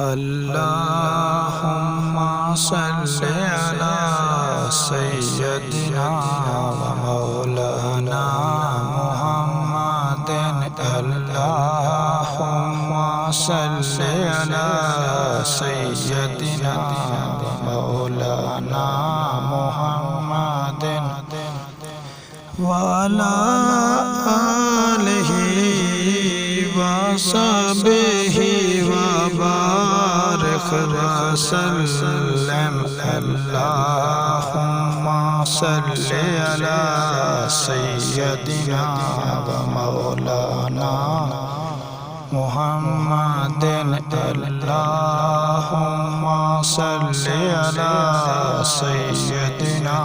अल्लाहुम्मा सल्लि अला सय्यदिना व मौलाना मुहम्मदिन। अल्लाहुम्मा सल्लि अला सय्यदिना व मौलाना मुहम्मदिन व अला आलिहि व सहबिहि व बारिक व सल्लिम। अल्लाहुम्मा सल्लि अला सय्यदिना व मौलाना मुहम्मदिन। अल्लाहुम्मा सल्लि अला सय्यदिना